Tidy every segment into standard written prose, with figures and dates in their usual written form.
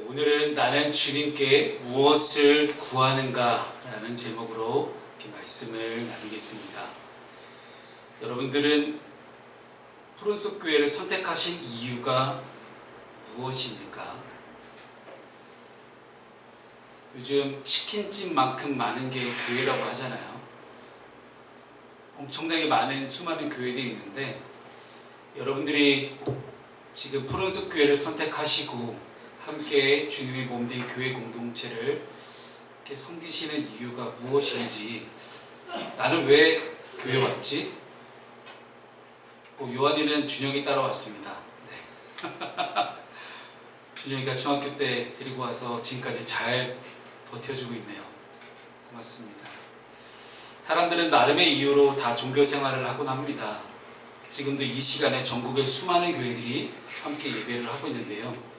오늘은 나는 주님께 무엇을 구하는가 라는 제목으로 이렇게 말씀을 나누겠습니다. 여러분들은 푸른숲 교회를 선택하신 이유가 무엇입니까? 요즘 치킨집만큼 많은 게 교회라고 하잖아요. 엄청나게 많은 수많은 교회들이 있는데 여러분들이 지금 푸른숲 교회를 선택하시고 함께 주님의 몸된 교회 공동체를 이렇게 섬기시는 이유가 무엇인지, 나는 왜 교회 왔지? 요한이는 준영이 따라왔습니다. 네. 준영이가 중학교 때 데리고 와서 지금까지 잘 버텨주고 있네요. 고맙습니다. 사람들은 나름의 이유로 다 종교 생활을 하곤 합니다. 지금도 이 시간에 전국의 수많은 교회들이 함께 예배를 하고 있는데요.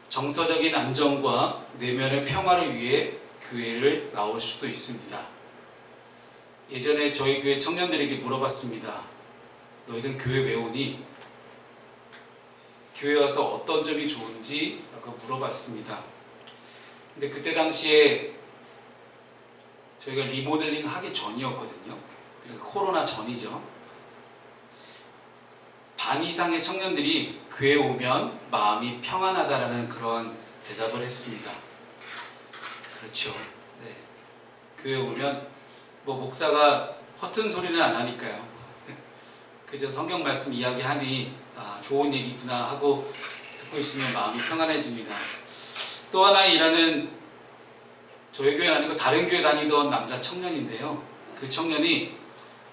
정서적인 안정과 내면의 평화를 위해 교회를 나올 수도 있습니다. 예전에 저희 교회 청년들에게 물어봤습니다. 너희들 교회 왜 오니? 교회 와서 어떤 점이 좋은지 라고 물어봤습니다. 근데 그때 당시에 저희가 리모델링 하기 전이었거든요. 그러니까 코로나 전이죠. 반 이상의 청년들이 교회에 오면 마음이 평안하다라는 그런 대답을 했습니다. 그렇죠. 네. 교회에 오면 목사가 허튼 소리는 안 하니까요. 그저 성경 말씀 이야기하니 좋은 얘기구나 하고 듣고 있으면 마음이 평안해집니다. 또 하나 일하는 저희 교회 아니고 다른 교회 다니던 남자 청년인데요. 그 청년이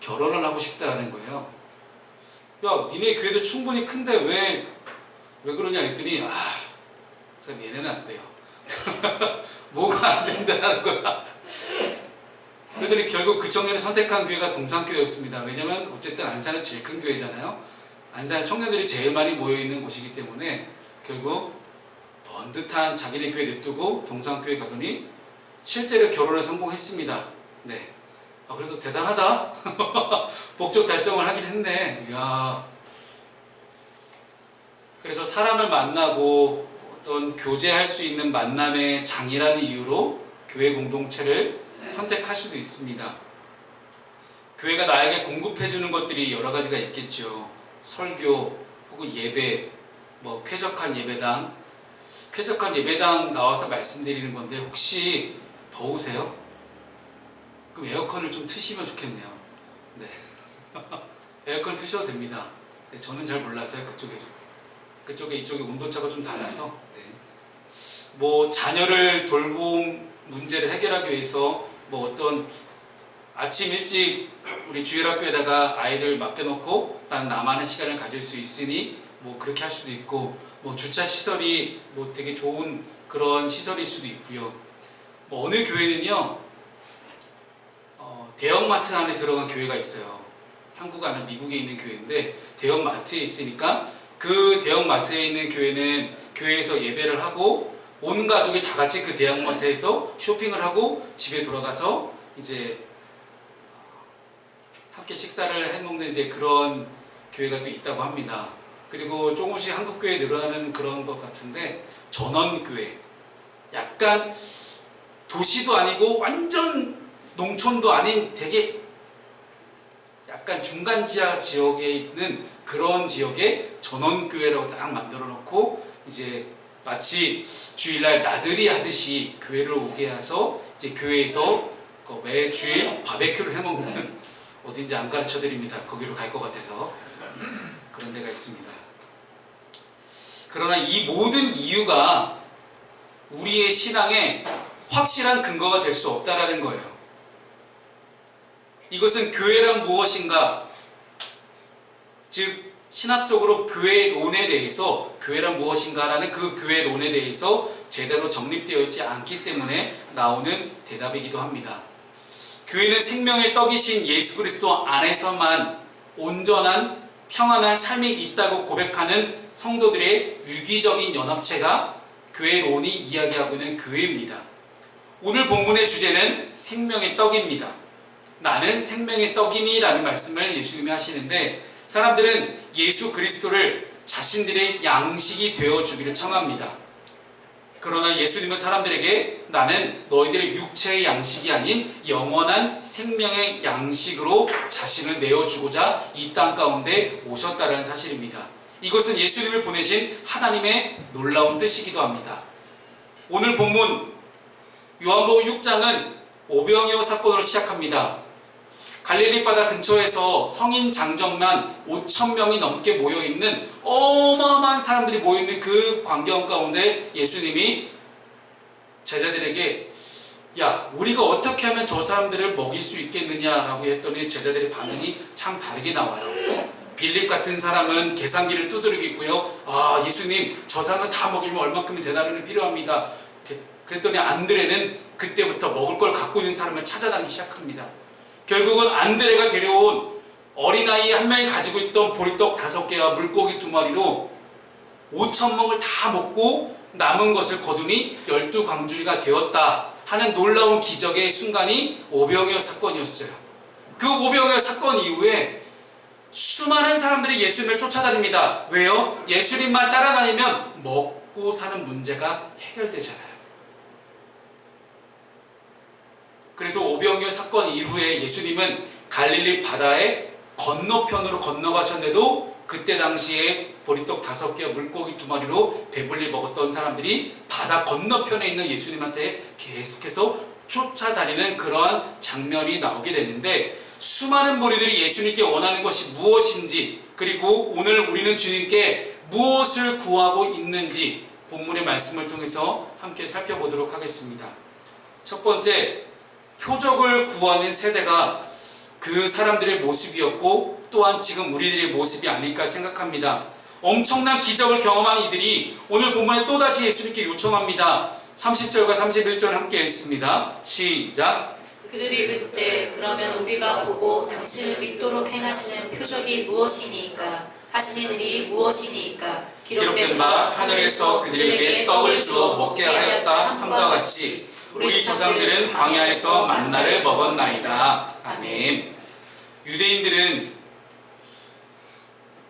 결혼을 하고 싶다라는 거예요. 야, 니네 교회도 충분히 큰데 왜 그러냐 했더니 선생님 얘네는 안 돼요. 뭐가 안 된다는 거야. 그러더니 결국 그 청년이 선택한 교회가 동산교회였습니다. 왜냐면 어쨌든 안산은 제일 큰 교회잖아요. 안산에 청년들이 제일 많이 모여있는 곳이기 때문에 결국 번듯한 자기네 교회 냅두고 동산교회 가더니 실제로 결혼에 성공했습니다. 네. 그래서 대단하다. 목적 달성을 하긴 했네. 이야. 그래서 사람을 만나고 어떤 교제할 수 있는 만남의 장이라는 이유로 교회 공동체를 선택할 수도 있습니다. 교회가 나에게 공급해주는 것들이 여러 가지가 있겠죠. 설교 혹은 예배, 쾌적한 예배당. 쾌적한 예배당 나와서 말씀드리는 건데 혹시 더우세요? 그럼 에어컨을 좀 트시면 좋겠네요. 네. 에어컨 트셔도 됩니다. 네, 저는 잘 몰라서요. 이쪽에 온도차가 좀 달라서. 네. 자녀를 돌봄 문제를 해결하기 위해서 어떤 아침 일찍 우리 주일학교에다가 아이들 맡겨놓고 난 나만의 시간을 가질 수 있으니 그렇게 할 수도 있고, 주차 시설이 되게 좋은 그런 시설일 수도 있고요. 어느 교회는요, 대형마트 안에 들어간 교회가 있어요. 한국 안에 미국에 있는 교회인데 대형마트에 있으니까 그 대형마트에 있는 교회는 교회에서 예배를 하고 온 가족이 다 같이 그 대형마트에서 쇼핑을 하고 집에 돌아가서 이제 함께 식사를 해먹는 이제 그런 교회가 또 있다고 합니다. 그리고 조금씩 한국 교회에 늘어나는 그런 것 같은데 전원교회, 약간 도시도 아니고 완전 농촌도 아닌 되게 약간 중간지하 지역에 있는 그런 지역에 전원교회라고 딱 만들어 놓고 이제 마치 주일날 나들이 하듯이 교회를 오게 해서 이제 교회에서 매 주일 바베큐를 해먹는, 어딘지 안 가르쳐 드립니다. 거기로 갈 것 같아서. 그런 데가 있습니다. 그러나 이 모든 이유가 우리의 신앙에 확실한 근거가 될 수 없다라는 거예요. 이것은 교회란 무엇인가, 즉 신학적으로 교회론에 대해서 교회란 무엇인가라는 그 교회론에 대해서 제대로 정립되어 있지 않기 때문에 나오는 대답이기도 합니다. 교회는 생명의 떡이신 예수 그리스도 안에서만 온전한 평안한 삶이 있다고 고백하는 성도들의 유기적인 연합체가 교회론이 이야기하고 있는 교회입니다. 오늘 본문의 주제는 생명의 떡입니다. 나는 생명의 떡이니 라는 말씀을 예수님이 하시는데, 사람들은 예수 그리스도를 자신들의 양식이 되어주기를 청합니다. 그러나 예수님은 사람들에게 나는 너희들의 육체의 양식이 아닌 영원한 생명의 양식으로 자신을 내어주고자 이 땅 가운데 오셨다는 사실입니다. 이것은 예수님을 보내신 하나님의 놀라운 뜻이기도 합니다. 오늘 본문 요한복음 6장은 오병이어 사건으로 시작합니다. 갈릴리 바다 근처에서 성인 장정만 5,000명이 넘게 모여있는 어마어마한 사람들이 모여있는 그 광경 가운데 예수님이 제자들에게 야, 우리가 어떻게 하면 저 사람들을 먹일 수 있겠느냐라고 했더니 제자들의 반응이 참 다르게 나와요. 빌립 같은 사람은 계산기를 두드리고 있고요. 아, 예수님, 저 사람을 다 먹이면 얼마큼의 대나무는 필요합니다. 그랬더니 안드레는 그때부터 먹을 걸 갖고 있는 사람을 찾아다니기 시작합니다. 결국은 안드레가 데려온 어린아이 한 명이 가지고 있던 보리떡 5개와 물고기 2마리로 5,000명을 다 먹고 남은 것을 거두니 12광주리가 되었다 하는 놀라운 기적의 순간이 오병이어 사건이었어요. 그 오병이어 사건 이후에 수많은 사람들이 예수님을 쫓아다닙니다. 왜요? 예수님만 따라다니면 먹고 사는 문제가 해결되잖아요. 그래서 오병이어 사건 이후에 예수님은 갈릴리 바다의 건너편으로 건너가셨는데도 그때 당시에 보리떡 5개와 물고기 2마리로 배불리 먹었던 사람들이 바다 건너편에 있는 예수님한테 계속해서 쫓아다니는 그러한 장면이 나오게 되는데, 수많은 무리들이 예수님께 원하는 것이 무엇인지, 그리고 오늘 우리는 주님께 무엇을 구하고 있는지 본문의 말씀을 통해서 함께 살펴보도록 하겠습니다. 첫 번째, 표적을 구하는 세대가 그 사람들의 모습이었고 또한 지금 우리들의 모습이 아닐까 생각합니다. 엄청난 기적을 경험한 이들이 오늘 본문에 또다시 예수님께 요청합니다. 30절과 31절 함께 읽습니다. 시작. 그들이 묻되 그러면 우리가 보고 당신을 믿도록 행하시는 표적이 무엇이니까 하시는 일이 무엇이니까 기록된 바 하늘에서 그들에게 떡을 주어 먹게 하였다 함과 같이 우리 조상들은 광야에서 만나를 먹었나이다. 아멘. 유대인들은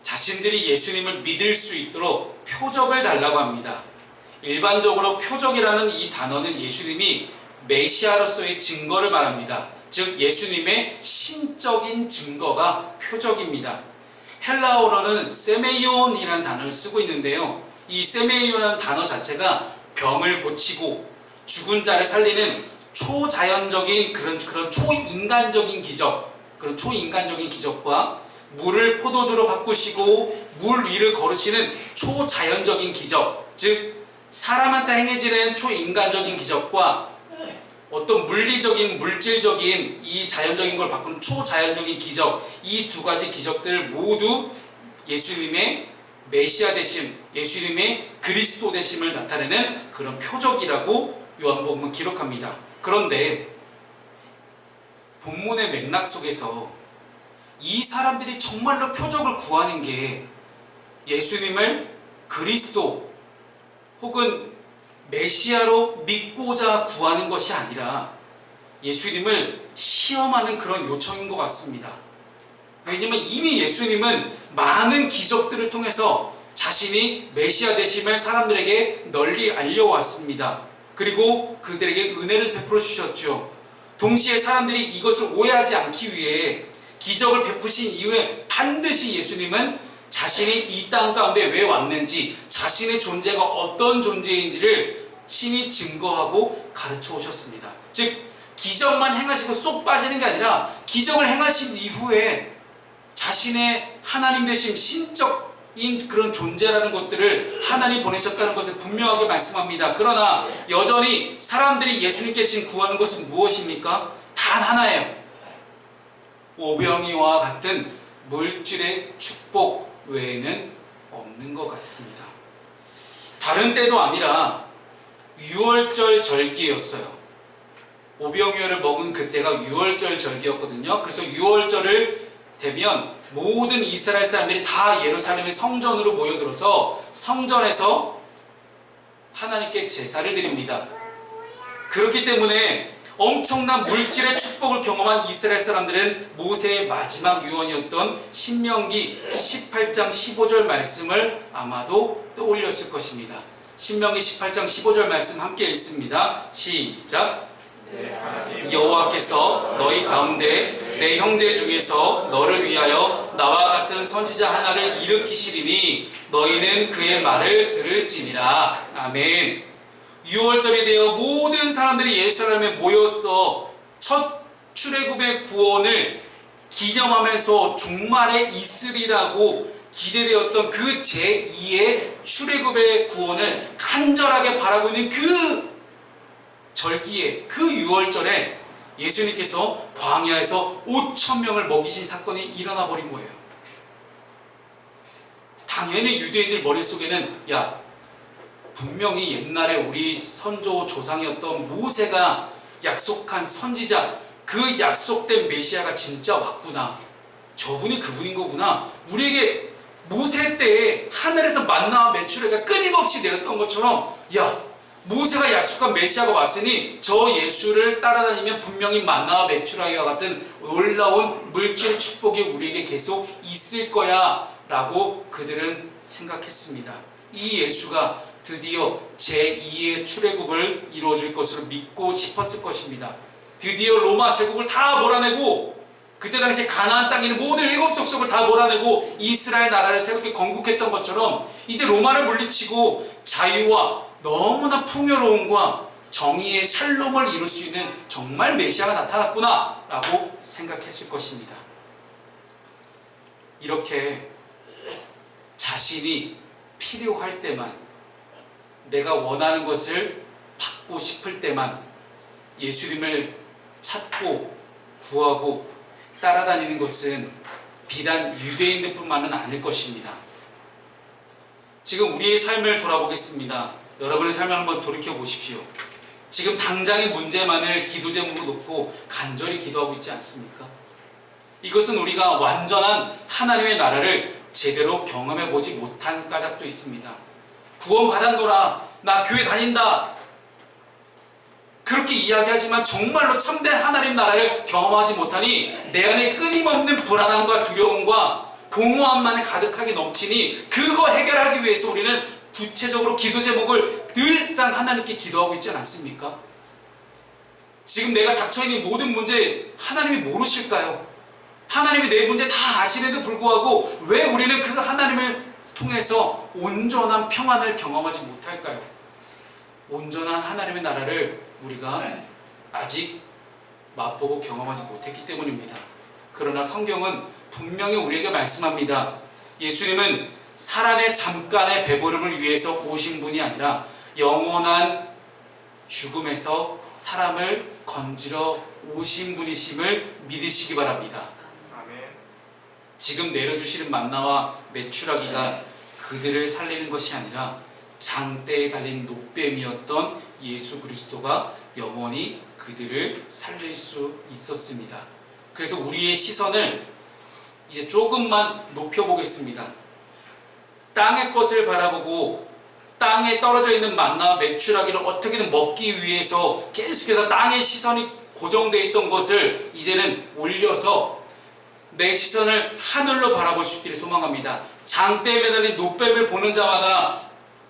자신들이 예수님을 믿을 수 있도록 표적을 달라고 합니다. 일반적으로 표적이라는 이 단어는 예수님이 메시아로서의 증거를 말합니다. 즉 예수님의 신적인 증거가 표적입니다. 헬라어로는 세메이온이라는 단어를 쓰고 있는데요. 이 세메이온이라는 단어 자체가 병을 고치고 죽은 자를 살리는 초자연적인 그런 초인간적인 기적, 그런 초인간적인 기적과 물을 포도주로 바꾸시고 물 위를 걸으시는 초자연적인 기적, 즉 사람한테 행해지는 초인간적인 기적과 어떤 물리적인 물질적인 이 자연적인 걸 바꾸는 초자연적인 기적, 이 두 가지 기적들 모두 예수님의 메시아 되심, 예수님의 그리스도 되심을 나타내는 그런 표적이라고 요한복음은 기록합니다. 그런데 본문의 맥락 속에서 이 사람들이 정말로 표적을 구하는 게 예수님을 그리스도 혹은 메시아로 믿고자 구하는 것이 아니라 예수님을 시험하는 그런 요청인 것 같습니다. 왜냐하면 이미 예수님은 많은 기적들을 통해서 자신이 메시아 되심을 사람들에게 널리 알려왔습니다. 그리고 그들에게 은혜를 베풀어 주셨죠. 동시에 사람들이 이것을 오해하지 않기 위해 기적을 베푸신 이후에 반드시 예수님은 자신이 이 땅 가운데 왜 왔는지, 자신의 존재가 어떤 존재인지를 신이 증거하고 가르쳐 오셨습니다. 즉 기적만 행하시고 쏙 빠지는 게 아니라 기적을 행하신 이후에 자신의 하나님 되심, 신적인 그런 존재라는 것들을 하나님 보내셨다는 것을 분명하게 말씀합니다. 그러나 여전히 사람들이 예수님께 지금 구하는 것은 무엇입니까? 단 하나예요. 오병이와 같은 물질의 축복 외에는 없는 것 같습니다. 다른 때도 아니라 6월절 절기였어요. 오병이어를 먹은 그때가 6월절 절기였거든요. 그래서 6월절을 되면 모든 이스라엘 사람들이 다 예루살렘의 성전으로 모여들어서 성전에서 하나님께 제사를 드립니다. 그렇기 때문에 엄청난 물질의 축복을 경험한 이스라엘 사람들은 모세의 마지막 유언이었던 신명기 18장 15절 말씀을 아마도 떠올렸을 것입니다. 신명기 18장 15절 말씀 함께 읽습니다. 시작. 여호와께서 너희 가운데 내 형제 중에서 너를 위하여 나와 같은 선지자 하나를 일으키시리니 너희는 그의 말을 들을지니라. 아멘. 유월절이 되어 모든 사람들이 예루살렘에 모여서 첫 출애굽의 구원을 기념하면서 종말에 있으리라고 기대되었던 그 제2의 출애굽의 구원을 간절하게 바라고 있는 그 절기에, 그 유월절에 예수님께서 광야에서 5,000명을 먹이신 사건이 일어나 버린 거예요. 당연히 유대인들 머릿속에는 분명히 옛날에 우리 선조 조상이었던 모세가 약속한 선지자, 그 약속된 메시아가 진짜 왔구나. 저분이 그분인 거구나. 우리에게 모세 때에 하늘에서 만나와 메추라기가 끊임없이 내렸던 것처럼 모세가 약속한 메시아가 왔으니 저 예수를 따라다니면 분명히 만나와 메추라기와 같은 놀라운 물질 축복이 우리에게 계속 있을 거야 라고 그들은 생각했습니다. 이 예수가 드디어 제2의 출애굽을 이루어줄 것으로 믿고 싶었을 것입니다. 드디어 로마 제국을 다 몰아내고 그때 당시 가나안 땅에 있는 모든 7 족속을 다 몰아내고 이스라엘 나라를 새롭게 건국했던 것처럼 이제 로마를 물리치고 자유와 너무나 풍요로움과 정의의 샬롬을 이룰 수 있는 정말 메시아가 나타났구나 라고 생각했을 것입니다. 이렇게 자신이 필요할 때만, 내가 원하는 것을 받고 싶을 때만 예수님을 찾고 구하고 따라다니는 것은 비단 유대인들뿐만은 아닐 것입니다. 지금 우리의 삶을 돌아보겠습니다. 여러분의 삶을 한번 돌이켜 보십시오. 지금 당장의 문제만을 기도 제목으로 놓고 간절히 기도하고 있지 않습니까? 이것은 우리가 완전한 하나님의 나라를 제대로 경험해 보지 못한 까닭도 있습니다. 구원 받았노라, 나 교회 다닌다, 그렇게 이야기하지만 정말로 참된 하나님 나라를 경험하지 못하니 내 안에 끊임없는 불안함과 두려움과 공허함만 가득하게 넘치니 그거 해결하기 위해서 우리는 구체적으로 기도 제목을 늘상 하나님께 기도하고 있지 않습니까? 지금 내가 닥쳐있는 모든 문제 하나님이 모르실까요? 하나님이 내 문제 다 아시는데도 불구하고 왜 우리는 그 하나님을 통해서 온전한 평안을 경험하지 못할까요? 온전한 하나님의 나라를 우리가 아직 맛보고 경험하지 못했기 때문입니다. 그러나 성경은 분명히 우리에게 말씀합니다. 예수님은 사람의 잠깐의 배부름을 위해서 오신 분이 아니라 영원한 죽음에서 사람을 건지러 오신 분이심을 믿으시기 바랍니다. 지금 내려주시는 만나와 메추라기가 그들을 살리는 것이 아니라 장대에 달린 노뱀이었던 예수 그리스도가 영원히 그들을 살릴 수 있었습니다. 그래서 우리의 시선을 이제 조금만 높여보겠습니다. 땅의 것을 바라보고 땅에 떨어져 있는 만나와 메추라기를 어떻게든 먹기 위해서 계속해서 땅의 시선이 고정되어 있던 것을 이제는 올려서 내 시선을 하늘로 바라볼 수 있기를 소망합니다. 장대에 매달린 노뱀을 보는 자마다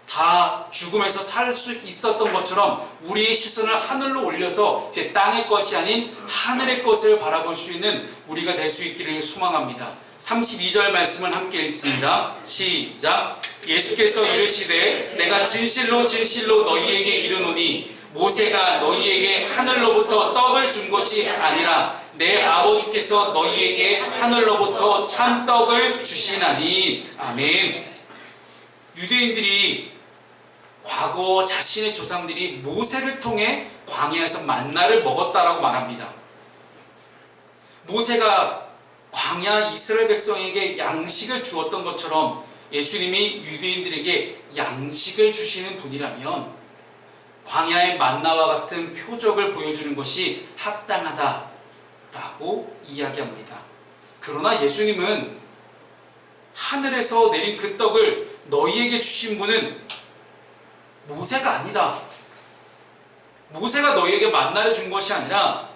다 죽음에서 살 수 있었던 것처럼 우리의 시선을 하늘로 올려서 이제 땅의 것이 아닌 하늘의 것을 바라볼 수 있는 우리가 될 수 있기를 소망합니다. 32절 말씀을 함께 읽습니다. 시작. 예수께서 이르시되 내가 진실로 진실로 너희에게 이르노니 모세가 너희에게 하늘로부터 떡을 준 것이 아니라 내 아버지께서 너희에게 하늘로부터 참 떡을 주시나니. 아멘. 유대인들이 과거 자신의 조상들이 모세를 통해 광야에서 만나를 먹었다라고 말합니다. 모세가 광야 이스라엘 백성에게 양식을 주었던 것처럼 예수님이 유대인들에게 양식을 주시는 분이라면 광야의 만나와 같은 표적을 보여주는 것이 합당하다라고 이야기합니다. 그러나 예수님은 하늘에서 내린 그 떡을 너희에게 주신 분은 모세가 아니다. 모세가 너희에게 만나를 준 것이 아니라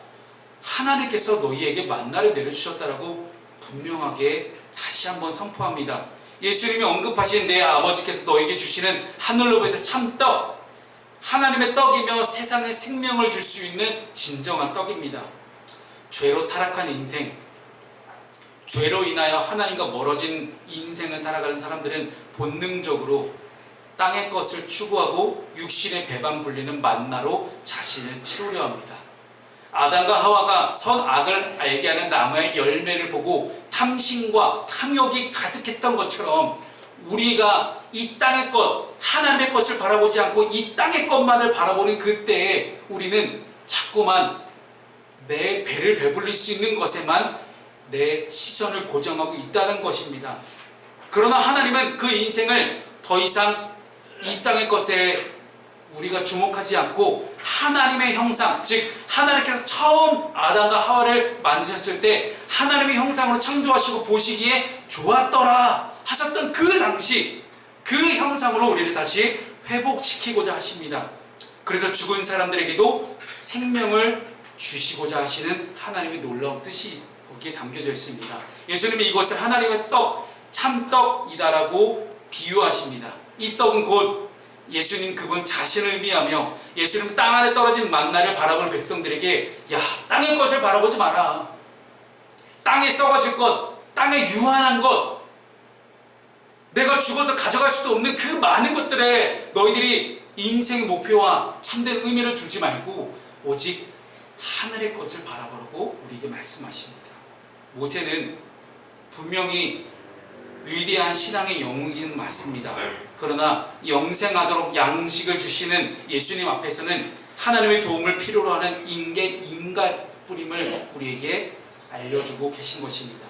하나님께서 너희에게 만나를 내려주셨다라고 분명하게 다시 한번 선포합니다. 예수님이 언급하신 내 아버지께서 너에게 주시는 하늘로부터 참떡, 하나님의 떡이며 세상에 생명을 줄 수 있는 진정한 떡입니다. 죄로 타락한 인생, 죄로 인하여 하나님과 멀어진 인생을 살아가는 사람들은 본능적으로 땅의 것을 추구하고 육신의 배반 불리는 만나로 자신을 채우려 합니다. 아담과 하와가 선악을 알게 하는 나무의 열매를 보고 탐심과 탐욕이 가득했던 것처럼 우리가 이 땅의 것, 하나님의 것을 바라보지 않고 이 땅의 것만을 바라보는 그때에 우리는 자꾸만 내 배를 배불릴 수 있는 것에만 내 시선을 고정하고 있다는 것입니다. 그러나 하나님은 그 인생을 더 이상 이 땅의 것에 우리가 주목하지 않고 하나님의 형상, 즉 하나님께서 처음 아담과 하와를 만드셨을 때 하나님의 형상으로 창조하시고 보시기에 좋았더라 하셨던 그 당시 그 형상으로 우리를 다시 회복시키고자 하십니다. 그래서 죽은 사람들에게도 생명을 주시고자 하시는 하나님의 놀라운 뜻이 거기에 담겨져 있습니다. 예수님이 이것을 하나님의 떡, 참떡이다라고 비유하십니다. 이 떡은 곧 예수님 그분 자신을 의미하며 예수님 땅 아래 떨어진 만나를 바라보는 백성들에게 야, 땅의 것을 바라보지 마라. 땅에 썩어질 것, 땅에 유한한 것, 내가 죽어서 가져갈 수도 없는 그 많은 것들에 너희들이 인생의 목표와 참된 의미를 두지 말고 오직 하늘의 것을 바라보라고 우리에게 말씀하십니다. 모세는 분명히 위대한 신앙의 영웅이긴 맞습니다. 그러나 영생하도록 양식을 주시는 예수님 앞에서는 하나님의 도움을 필요로 하는 인간뿌림을 우리에게 알려주고 계신 것입니다.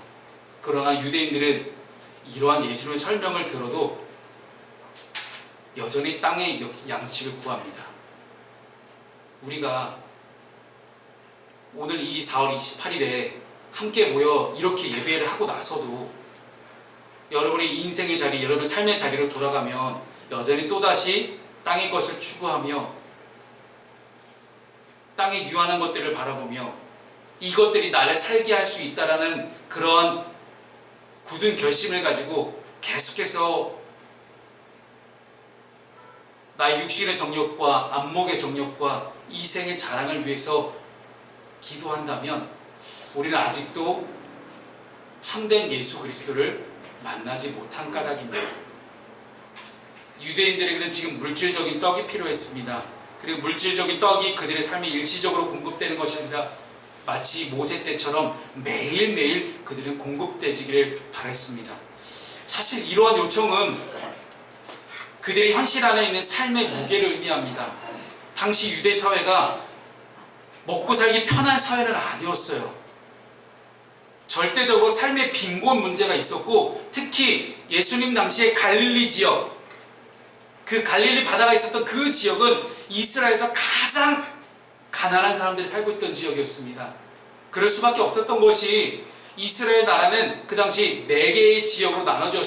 그러나 유대인들은 이러한 예수님의 설명을 들어도 여전히 땅의 양식을 구합니다. 우리가 오늘 이 4월 28일에 함께 모여 이렇게 예배를 하고 나서도 여러분의 인생의 자리, 여러분의 삶의 자리로 돌아가면 여전히 또다시 땅의 것을 추구하며 땅의 유한한 것들을 바라보며 이것들이 나를 살게 할 수 있다라는 그런 굳은 결심을 가지고 계속해서 나의 육신의 정욕과 안목의 정욕과 이생의 자랑을 위해서 기도한다면 우리는 아직도 참된 예수 그리스도를 만나지 못한 까닭입니다. 유대인들에게는 지금 물질적인 떡이 필요했습니다. 그리고 물질적인 떡이 그들의 삶에 일시적으로 공급되는 것입니다. 마치 모세 때처럼 매일매일 그들은 공급되기를 바랬습니다. 사실 이러한 요청은 그들의 현실 안에 있는 삶의 무게를 의미합니다. 당시 유대 사회가 먹고 살기 편한 사회는 아니었어요. 절대적으로 삶의 빈곤 문제가 있었고 특히 예수님 당시의 갈릴리 지역, 그 갈릴리 바다가 있었던 그 지역은 이스라엘에서 가장 가난한 사람들이 살고 있던 지역이었습니다. 그럴 수밖에 없었던 것이 이스라엘 나라는 그 당시 4개의 지역으로 나눠져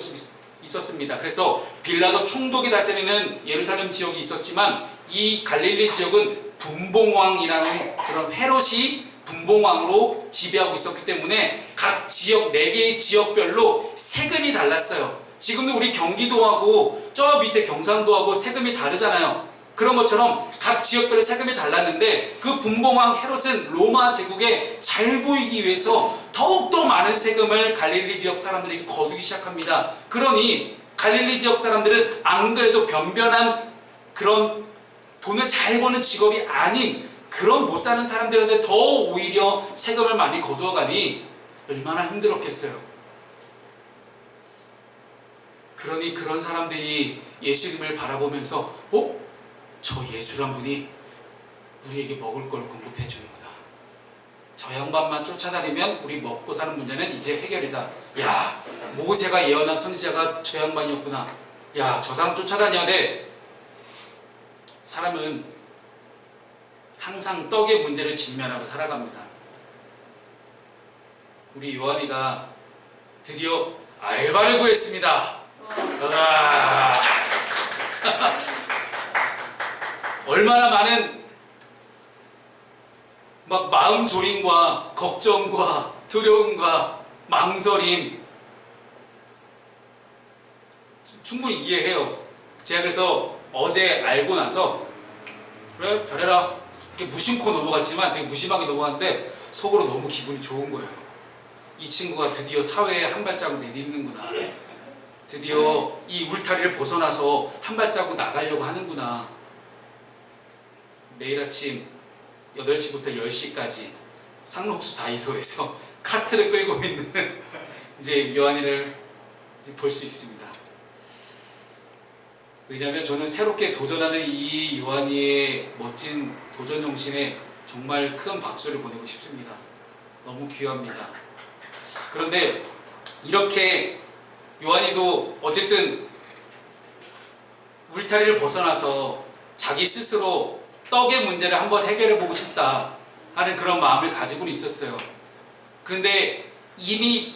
있었습니다. 그래서 빌라도 총독이 다스리는 예루살렘 지역이 있었지만 이 갈릴리 지역은 분봉왕이라는 그런 헤롯이 분봉왕으로 지배하고 있었기 때문에 각 지역 4개의 지역별로 세금이 달랐어요. 지금도 우리 경기도하고 저 밑에 경상도하고 세금이 다르잖아요. 그런 것처럼 각 지역별로 세금이 달랐는데 그 분봉왕 헤롯은 로마 제국에 잘 보이기 위해서 더욱더 많은 세금을 갈릴리 지역 사람들에게 거두기 시작합니다. 그러니 갈릴리 지역 사람들은 안 그래도 변변한 그런 돈을 잘 버는 직업이 아닌 그런 못 사는 사람들한테 더 오히려 세금을 많이 거두어가니 얼마나 힘들었겠어요. 그러니 그런 사람들이 예수님을 바라보면서 저 예수란 분이 우리에게 먹을 걸 공급해 주는구나. 저 양반만 쫓아다니면 우리 먹고 사는 문제는 이제 해결이다. 야, 모세가 예언한 선지자가 저 양반이었구나. 야, 저 사람 쫓아다녀야 돼. 사람은 항상 떡의 문제를 직면하고 살아갑니다. 우리 요한이가 드디어 알바를 구했습니다. 얼마나 많은 마음 졸임과 걱정과 두려움과 망설임, 충분히 이해해요. 제가 그래서 어제 알고 나서 그래 잘해라 이렇게 무심코 넘어갔지만 되게 무심하게 넘어갔는데 속으로 너무 기분이 좋은 거예요. 이 친구가 드디어 사회에 한 발자국 내딛는구나. 드디어 이 울타리를 벗어나서 한 발자국 나가려고 하는구나. 매일 아침 8시부터 10시까지 상록수 다이소에서 카트를 끌고 있는 이제 요한이를 볼 수 있습니다. 왜냐하면 저는 새롭게 도전하는 이 요한이의 멋진 도전 정신에 정말 큰 박수를 보내고 싶습니다. 너무 귀합니다. 그런데 이렇게 요한이도 어쨌든 울타리를 벗어나서 자기 스스로 떡의 문제를 한번 해결해 보고 싶다 하는 그런 마음을 가지고는 있었어요. 그런데 이미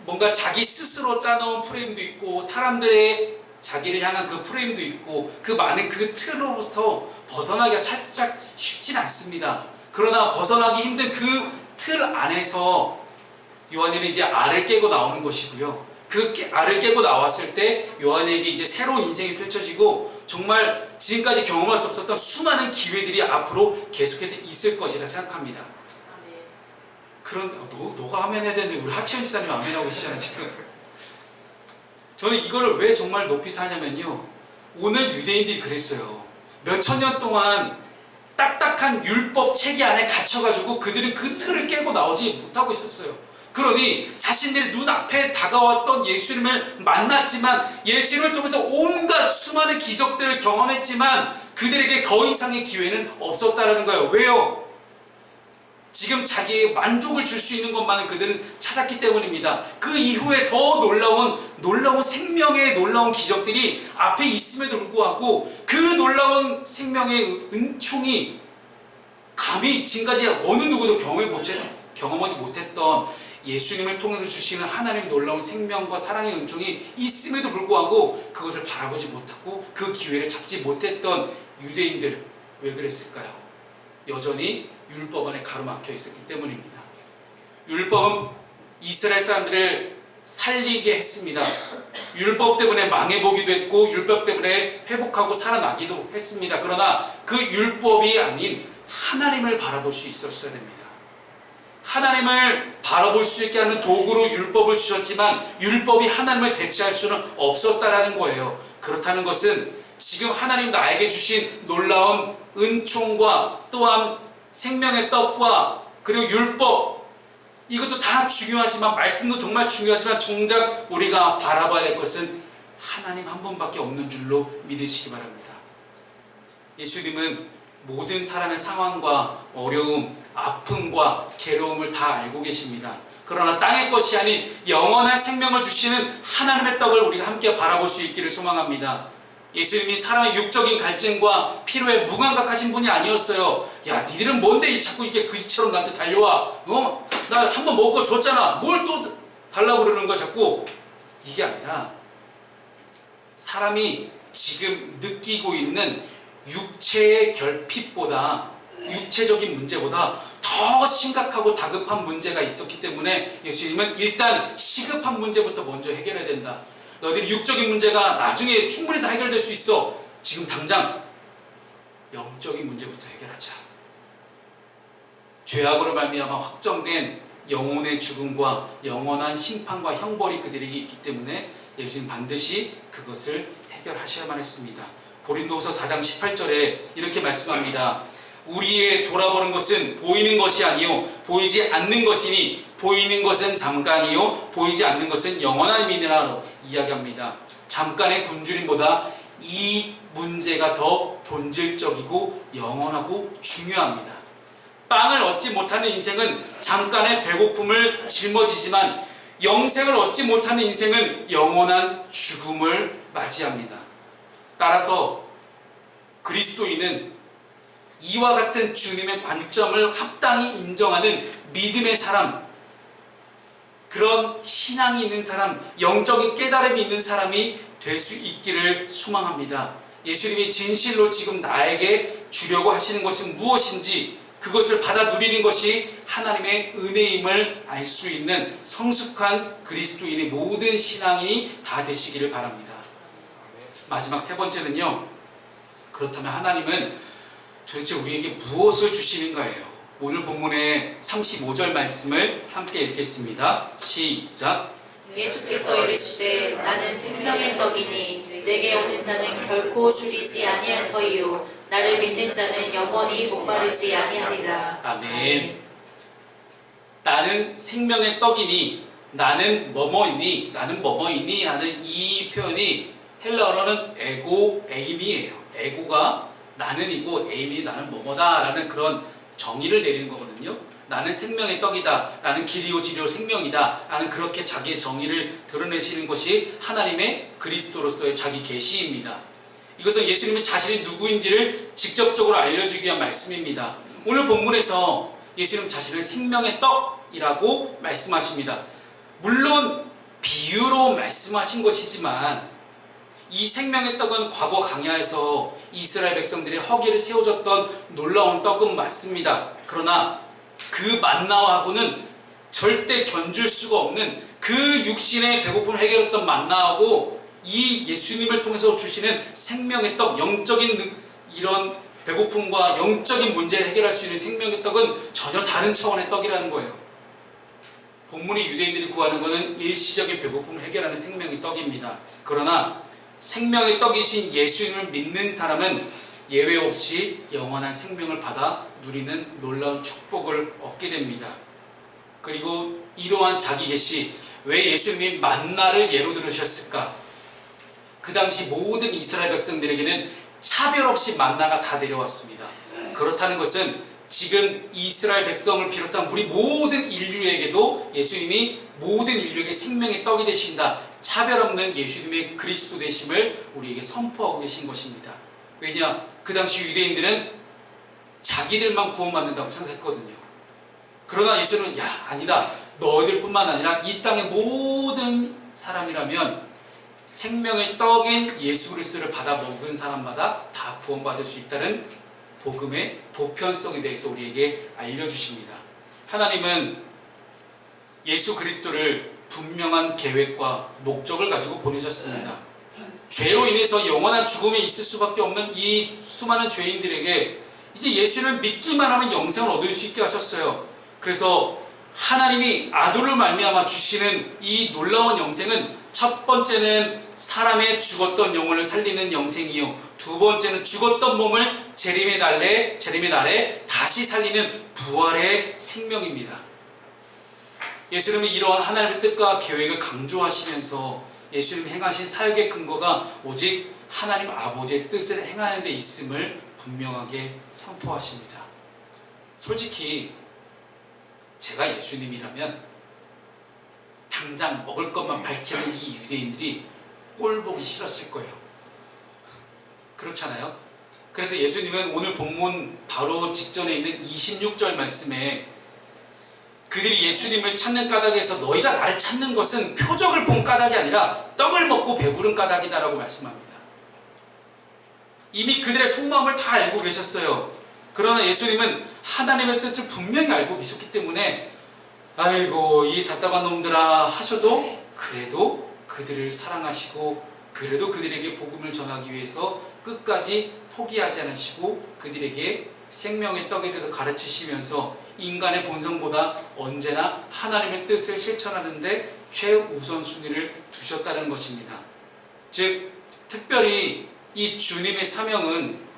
뭔가 자기 스스로 짜놓은 프레임도 있고 사람들의 자기를 향한 그 프레임도 있고 그 많은 그 틀로부터 벗어나기가 살짝 쉽진 않습니다. 그러나 벗어나기 힘든 그 틀 안에서 요한이는 이제 알을 깨고 나오는 것이고요. 그 알을 깨고 나왔을 때 요한에게 이제 새로운 인생이 펼쳐지고 정말 지금까지 경험할 수 없었던 수많은 기회들이 앞으로 계속해서 있을 것이라 생각합니다. 그런 너가 하면 해야 되는데 우리 하치현 지사님이 아멘하고 계시잖아요 지금. 저는 이거를 왜 정말 높이 사냐면요, 오늘 유대인들이 그랬어요. 몇천 년 동안 딱딱한 율법 체계 안에 갇혀가지고 그들은 그 틀을 깨고 나오지 못하고 있었어요. 그러니 자신들의 눈앞에 다가왔던 예수님을 만났지만 예수님을 통해서 온갖 수많은 기적들을 경험했지만 그들에게 더 이상의 기회는 없었다는 거예요. 왜요? 지금 자기의 만족을 줄 수 있는 것만은 그들은 찾았기 때문입니다. 그 이후에 더 놀라운 생명의 놀라운 기적들이 앞에 있음에도 불구하고 그 놀라운 생명의 은총이 감히 지금까지 어느 누구도 경험하지 못했던 예수님을 통해서 주시는 하나님의 놀라운 생명과 사랑의 은총이 있음에도 불구하고 그것을 바라보지 못하고 그 기회를 잡지 못했던 유대인들, 왜 그랬을까요? 여전히 율법 안에 가로막혀 있었기 때문입니다. 율법은 이스라엘 사람들을 살리게 했습니다. 율법 때문에 망해보기도 했고 율법 때문에 회복하고 살아나기도 했습니다. 그러나 그 율법이 아닌 하나님을 바라볼 수 있었어야 됩니다. 하나님을 바라볼 수 있게 하는 도구로 율법을 주셨지만 율법이 하나님을 대체할 수는 없었다라는 거예요. 그렇다는 것은 지금 하나님 나에게 주신 놀라운 은총과 또한 생명의 떡과 그리고 율법, 이것도 다 중요하지만 말씀도 정말 중요하지만 정작 우리가 바라봐야 할 것은 하나님 한 분밖에 없는 줄로 믿으시기 바랍니다. 예수님은 모든 사람의 상황과 어려움, 아픔과 괴로움을 다 알고 계십니다. 그러나 땅의 것이 아닌 영원한 생명을 주시는 하나님의 떡을 우리가 함께 바라볼 수 있기를 소망합니다. 예수님이 사람의 육적인 갈증과 피로에 무감각하신 분이 아니었어요. 야, 니들은 뭔데 자꾸 이렇게 그지처럼 나한테 달려와? 나 한 번 먹고 줬잖아. 뭘 또 달라고 그러는 거야 자꾸. 이게 아니라 사람이 지금 느끼고 있는 육체의 결핍보다, 육체적인 문제보다 더 심각하고 다급한 문제가 있었기 때문에 예수님은 일단 시급한 문제부터 먼저 해결해야 된다. 너희들이 육적인 문제가 나중에 충분히 다 해결될 수 있어. 지금 당장 영적인 문제부터 해결하자. 죄악으로 말미암아 확정된 영혼의 죽음과 영원한 심판과 형벌이 그들에게 있기 때문에 예수님 반드시 그것을 해결하셔야만 했습니다. 고린도후서 4장 18절에 이렇게 말씀합니다. 우리의 돌아보는 것은 보이는 것이 아니요 보이지 않는 것이니 보이는 것은 잠깐이요 보이지 않는 것은 영원한 민이라고 이야기합니다. 잠깐의 굶주림보다 이 문제가 더 본질적이고 영원하고 중요합니다. 빵을 얻지 못하는 인생은 잠깐의 배고픔을 짊어지지만 영생을 얻지 못하는 인생은 영원한 죽음을 맞이합니다. 따라서 그리스도인은 이와 같은 주님의 관점을 합당히 인정하는 믿음의 사람, 그런 신앙이 있는 사람, 영적인 깨달음이 있는 사람이 될 수 있기를 소망합니다. 예수님이 진실로 지금 나에게 주려고 하시는 것은 무엇인지 그것을 받아 누리는 것이 하나님의 은혜임을 알 수 있는 성숙한 그리스도인의 모든 신앙이 다 되시기를 바랍니다. 마지막 세 번째는요. 그렇다면 하나님은 도대체 우리에게 무엇을 주시는 거예요? 오늘 본문의 35절 말씀을 함께 읽겠습니다. 시작. 예수께서 이르시되 나는 생명의 떡이니 내게 오는 자는 결코 줄이지 아니할 터이요 나를 믿는 자는 영원히 목마르지 아니하리라. 아멘. 나는 생명의 떡이니 나는 뭐뭐이니 나는 뭐뭐이니 하는 이 표현이 헬라어로는 에고 에임이에요. 에고가 나는이고 에임이 나는 뭐뭐다 라는 그런 정의를 내리는 거거든요. 나는 생명의 떡이다. 나는 길이요 진리요 생명이다. 나는 그렇게 자기의 정의를 드러내시는 것이 하나님의 그리스도로서의 자기 계시입니다. 이것은 예수님이 자신이 누구인지를 직접적으로 알려주기 위한 말씀입니다. 오늘 본문에서 예수님 자신을 생명의 떡이라고 말씀하십니다. 물론 비유로 말씀하신 것이지만 이 생명의 떡은 과거 광야에서 이스라엘 백성들의 허기를 채워줬던 놀라운 떡은 맞습니다. 그러나 그 만나하고는 절대 견줄 수가 없는 그 육신의 배고픔을 해결했던 만나하고 이 예수님을 통해서 주시는 생명의 떡, 영적인 이런 배고픔과 영적인 문제를 해결할 수 있는 생명의 떡은 전혀 다른 차원의 떡이라는 거예요. 본문이 유대인들이 구하는 것은 일시적인 배고픔을 해결하는 생명의 떡입니다. 그러나 생명의 떡이신 예수님을 믿는 사람은 예외 없이 영원한 생명을 받아 누리는 놀라운 축복을 얻게 됩니다. 그리고 이러한 자기 계시, 왜 예수님이 만나를 예로 들으셨을까? 그 당시 모든 이스라엘 백성들에게는 차별 없이 만나가 다 내려왔습니다. 그렇다는 것은 지금 이스라엘 백성을 비롯한 우리 모든 인류에게도 예수님이 모든 인류에게 생명의 떡이 되신다. 차별 없는 예수님의 그리스도 되심을 우리에게 선포하고 계신 것입니다. 왜냐? 그 당시 유대인들은 자기들만 구원받는다고 생각했거든요. 그러나 예수님은 아니다. 너희들뿐만 아니라 이 땅의 모든 사람이라면 생명의 떡인 예수 그리스도를 받아 먹은 사람마다 다 구원받을 수 있다는 복음의 보편성에 대해서 우리에게 알려주십니다. 하나님은 예수 그리스도를 분명한 계획과 목적을 가지고 보내셨습니다. 죄로 인해서 영원한 죽음에 있을 수밖에 없는 이 수많은 죄인들에게 이제 예수를 믿기만 하면 영생을 얻을 수 있게 하셨어요. 그래서 하나님이 아들로 말미암아 주시는 이 놀라운 영생은 첫 번째는 사람의 죽었던 영혼을 살리는 영생이요, 두 번째는 죽었던 몸을 재림의 날에 다시 살리는 부활의 생명입니다. 예수님은 이러한 하나님의 뜻과 계획을 강조하시면서 예수님이 행하신 사역의 근거가 오직 하나님 아버지의 뜻을 행하는 데 있음을 분명하게 선포하십니다. 솔직히 제가 예수님이라면 당장 먹을 것만 밝히는 이 유대인들이 꼴 보기 싫었을 거예요. 그렇잖아요? 그래서 예수님은 오늘 본문 바로 직전에 있는 26절 말씀에 그들이 예수님을 찾는 까닭에서 너희가 나를 찾는 것은 표적을 본 까닭이 아니라 떡을 먹고 배부른 까닭이다라고 말씀합니다. 이미 그들의 속마음을 다 알고 계셨어요. 그러나 예수님은 하나님의 뜻을 분명히 알고 계셨기 때문에 아이고 이 답답한 놈들아 하셔도 그래도 그들을 사랑하시고 그래도 그들에게 복음을 전하기 위해서 끝까지 포기하지 않으시고 그들에게 생명의 떡에 대해서 가르치시면서 인간의 본성보다 언제나 하나님의 뜻을 실천하는 데 최우선순위를 두셨다는 것입니다. 즉 특별히 이 주님의 사명은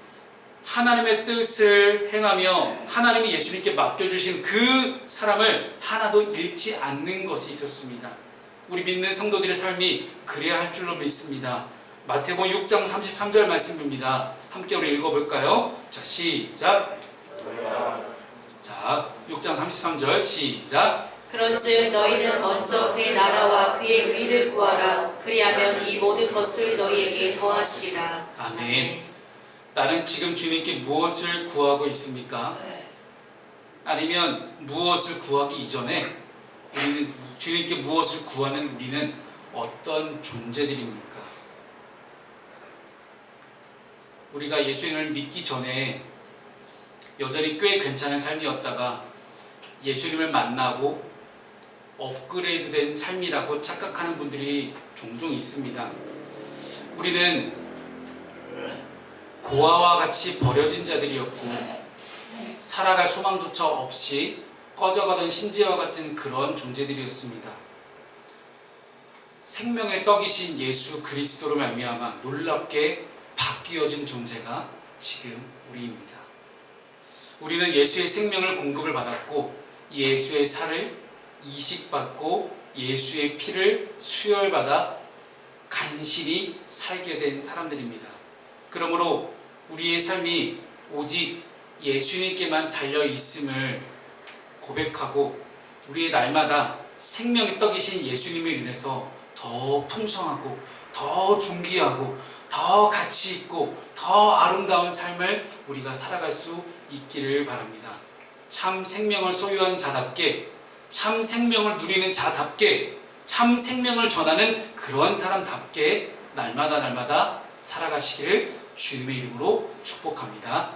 하나님의 뜻을 행하며 하나님이 예수님께 맡겨주신 그 사람을 하나도 잃지 않는 것이 있었습니다. 우리 믿는 성도들의 삶이 그래야 할 줄로 믿습니다. 마태복음 6장 33절 말씀입니다. 함께 우리 읽어볼까요? 자, 시작. 자, 6장 33절 시작. 그런즉 너희는 먼저 그의 나라와 그의 의를 구하라. 그리하면 이 모든 것을 너희에게 더하시리라. 아멘. 나는 지금 주님께 무엇을 구하고 있습니까? 아니면 무엇을 구하기 이전에 우리는 주님께 무엇을 구하는 우리는 어떤 존재들입니까? 우리가 예수님을 믿기 전에 여전히 꽤 괜찮은 삶이었다가 예수님을 만나고 업그레이드 된 삶이라고 착각하는 분들이 종종 있습니다. 우리는 고아와 같이 버려진 자들이었고 살아갈 소망조차 없이 꺼져가던 신지와 같은 그런 존재들이었습니다. 생명의 떡이신 예수 그리스도로 말미암아 놀랍게 바뀌어진 존재가 지금 우리입니다. 우리는 예수의 생명을 공급을 받았고 예수의 살을 이식받고 예수의 피를 수혈받아 간신히 살게 된 사람들입니다. 그러므로 우리의 삶이 오직 예수님께만 달려 있음을 고백하고 우리의 날마다 생명의 떡이신 예수님을 인해서 더 풍성하고 더 존귀하고 더 가치 있고 더 아름다운 삶을 우리가 살아갈 수 있기를 바랍니다. 참 생명을 소유한 자답게, 참 생명을 누리는 자답게, 참 생명을 전하는 그런 사람답게 날마다 살아가시기를 주님의 이름으로 축복합니다.